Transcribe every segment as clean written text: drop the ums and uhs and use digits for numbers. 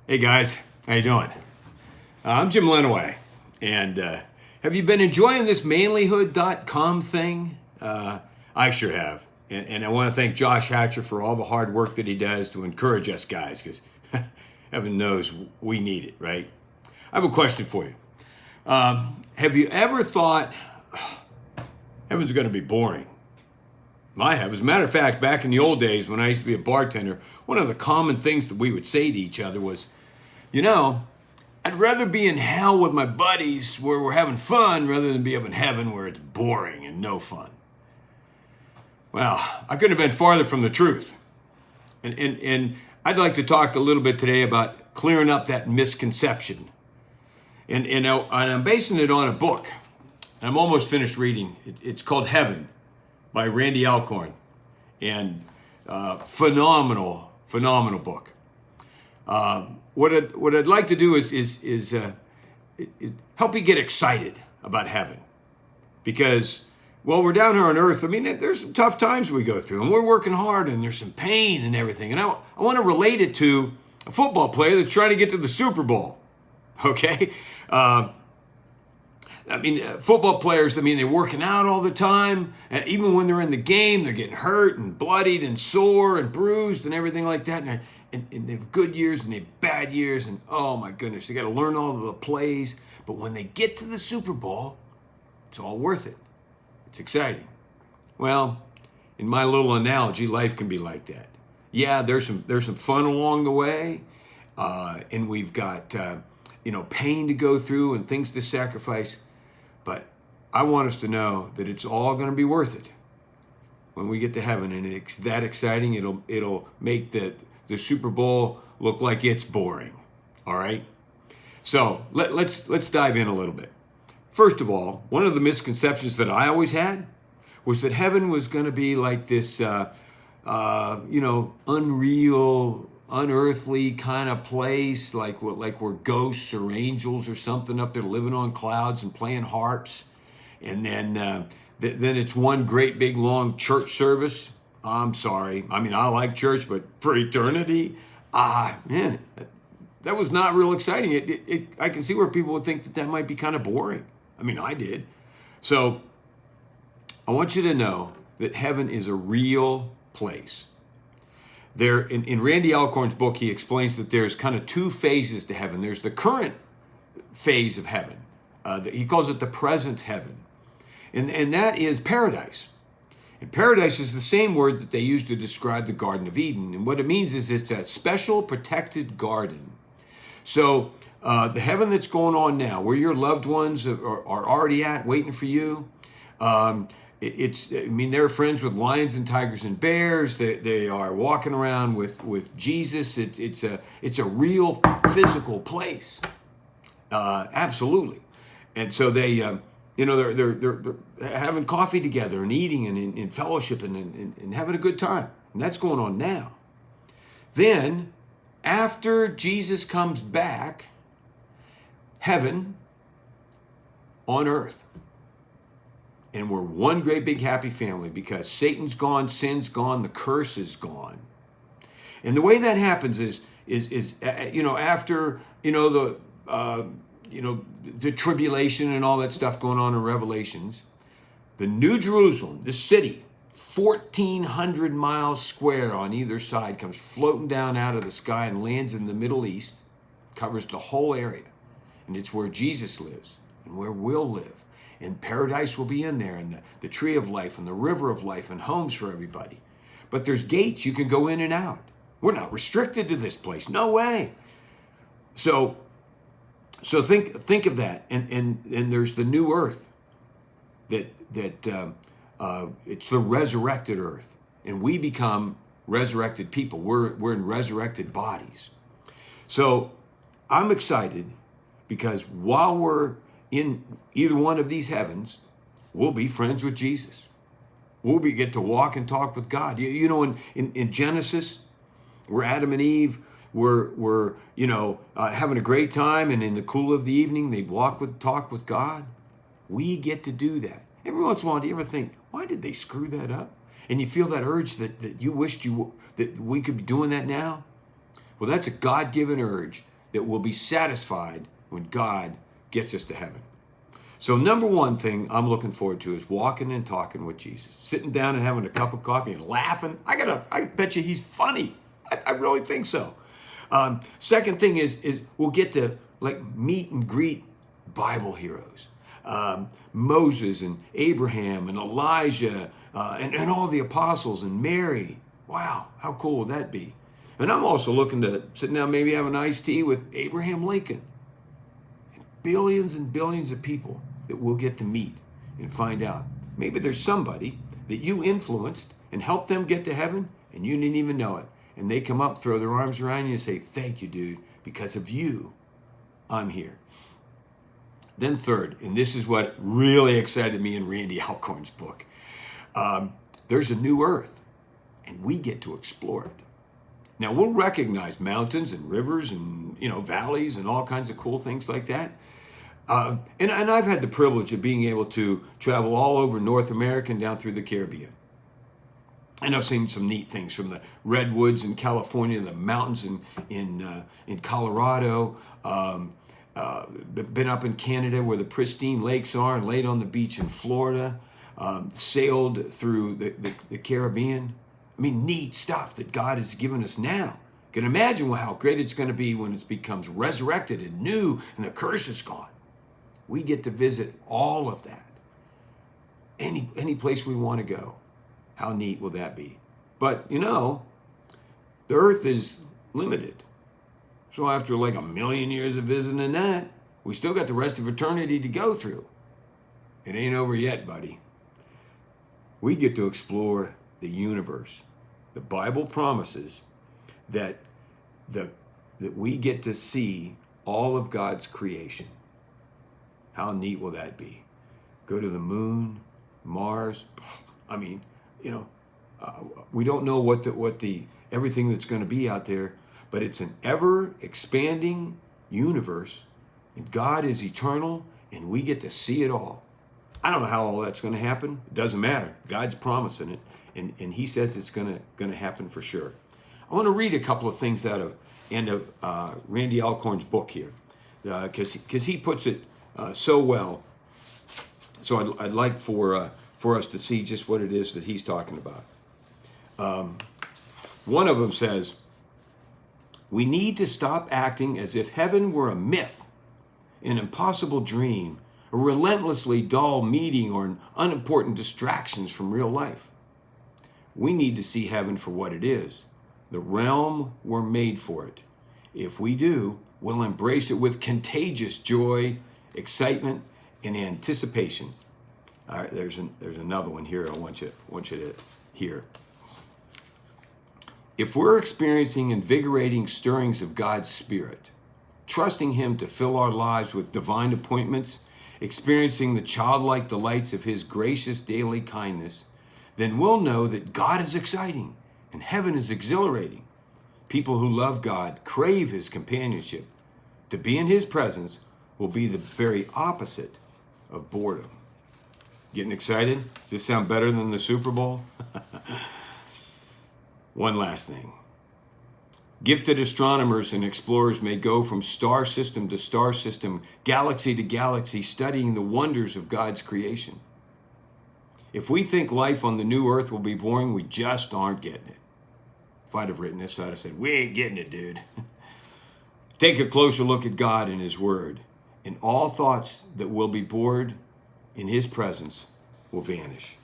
Hey guys, how you doing? I'm Jim Lenaway, and have you been enjoying this manlihood.com thing? I sure have, and I want to thank Josh Hatcher for all the hard work that he does to encourage us guys, because heaven knows we need it, right? I have a question for you. Have you ever thought heaven's going to be boring? I have. As a matter of fact, back in the old days when I used to be a bartender, one of the common things that we would say to each other was, I'd rather be in hell with my buddies where we're having fun rather than be up in heaven where it's boring and no fun. Well, I couldn't have been farther from the truth. And I'd like to talk a little bit today about clearing up that misconception. And I'm basing it on a book. I'm almost finished reading. It's called Heaven by Randy Alcorn. And phenomenal book. What I'd like to do is help you get excited about heaven, because while we're down here on earth, there's some tough times we go through, and we're working hard, and there's some pain and everything. And I want to relate it to a football player that's trying to get to the Super Bowl. Okay, football players. They're working out all the time. Even when they're in the game, they're getting hurt and bloodied and sore and bruised and everything like that. And they have good years and they have bad years, and oh my goodness, they got to learn all of the plays. But when they get to the Super Bowl, it's all worth it. It's exciting. Well, in my little analogy, life can be like that. Yeah, there's some fun along the way, and we've got pain to go through and things to sacrifice. But I want us to know that it's all going to be worth it when we get to heaven, and it's that exciting. It'll make the Super Bowl look like it's boring. All right? So let's dive in a little bit. First of all, one of the misconceptions that I always had was that heaven was going to be like this, unreal, unearthly kind of place, like we're ghosts or angels or something up there living on clouds and playing harps. And then it's one great big long church service. I'm sorry. I like church, but for eternity, man, that was not real exciting. I can see where people would think that might be kind of boring. I did. So I want you to know that heaven is a real place. There, in Randy Alcorn's book, he explains that there's kind of two phases to heaven. There's the current phase of heaven. He calls it the present heaven. And that is paradise. And paradise is the same word that they used to describe the Garden of Eden. And what it means is it's a special protected garden. So the heaven that's going on now, where your loved ones are already at, waiting for you, they're friends with lions and tigers and bears. They are walking around with Jesus. It's a real physical place. Absolutely. And so they're having coffee together and eating and in fellowship and having a good time. And that's going on now. Then, after Jesus comes back, heaven on earth. And we're one great big happy family because Satan's gone, sin's gone, the curse is gone. And the way that happens is after the tribulation and all that stuff going on in Revelations, the New Jerusalem, the city, 1,400 miles square on either side, comes floating down out of the sky and lands in the Middle East, covers the whole area. And it's where Jesus lives and where we'll live. And paradise will be in there, and the tree of life and the river of life and homes for everybody. But there's gates you can go in and out. We're not restricted to this place. No way. So think of that, and there's the new earth that it's the resurrected earth, and we become resurrected people. We're in resurrected bodies. So I'm excited because while we're in either one of these heavens, we'll be friends with Jesus. We'll get to walk and talk with God. In Genesis, where Adam and Eve were having a great time, and in the cool of the evening, they'd talk with God. We get to do that. Every once in a while, do you ever think, why did they screw that up? And you feel that urge that you wished that we could be doing that now? Well, that's a God-given urge that will be satisfied when God gets us to heaven. So number one thing I'm looking forward to is walking and talking with Jesus, sitting down and having a cup of coffee and laughing. I bet you he's funny. I really think so. Second thing is we'll get to meet and greet Bible heroes, Moses and Abraham and Elijah and all the apostles and Mary. Wow, how cool would that be? And I'm also looking to sit down, maybe have an iced tea with Abraham Lincoln. Billions and billions of people that we'll get to meet and find out. Maybe there's somebody that you influenced and helped them get to heaven and you didn't even know it. And they come up, throw their arms around you and say, thank you, dude. Because of you, I'm here. Then third, and this is what really excited me in Randy Alcorn's book. There's a new earth and we get to explore it. Now we'll recognize mountains and rivers and valleys and all kinds of cool things like that. And I've had the privilege of being able to travel all over North America and down through the Caribbean. And I've seen some neat things, from the redwoods in California, the mountains in Colorado, been up in Canada where the pristine lakes are, and laid on the beach in Florida, sailed through the Caribbean. I mean, neat stuff that God has given us now. You can imagine how great it's going to be when it becomes resurrected and new and the curse is gone. We get to visit all of that. Any place we want to go. How neat will that be? But, the earth is limited. So after like 1 million years of visiting that, we still got the rest of eternity to go through. It ain't over yet, buddy. We get to explore the universe. The Bible promises that we get to see all of God's creation. How neat will that be? Go to the moon, Mars. I mean, we don't know what the everything that's going to be out there, but it's an ever expanding universe, and God is eternal, and we get to see it all. I don't know how all that's going to happen. It doesn't matter. God's promising it, and He says it's going to happen for sure. I want to read a couple of things out of Randy Alcorn's book here, because he puts it so well. So I'd like for us to see just what it is that he's talking about. One of them says, we need to stop acting as if heaven were a myth, an impossible dream, a relentlessly dull meeting, or an unimportant distractions from real life. We need to see heaven for what it is, the realm we're made for it. If we do, we'll embrace it with contagious joy, excitement, and anticipation. All right, there's another one here I want you to hear. If we're experiencing invigorating stirrings of God's Spirit, trusting Him to fill our lives with divine appointments, experiencing the childlike delights of His gracious daily kindness, then we'll know that God is exciting and heaven is exhilarating. People who love God crave His companionship. To be in His presence will be the very opposite of boredom. Getting excited? Does this sound better than the Super Bowl? One last thing. Gifted astronomers and explorers may go from star system to star system, galaxy to galaxy, studying the wonders of God's creation. If we think life on the new earth will be boring, we just aren't getting it. If I'd have written this, I'd have said, we ain't getting it, dude. Take a closer look at God and His Word, and all thoughts that will be bored in His presence will vanish.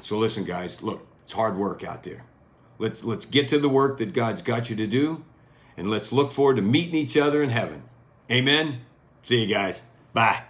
So listen, guys, look, it's hard work out there. Let's get to the work that God's got you to do, and let's look forward to meeting each other in heaven. Amen. See you guys. Bye.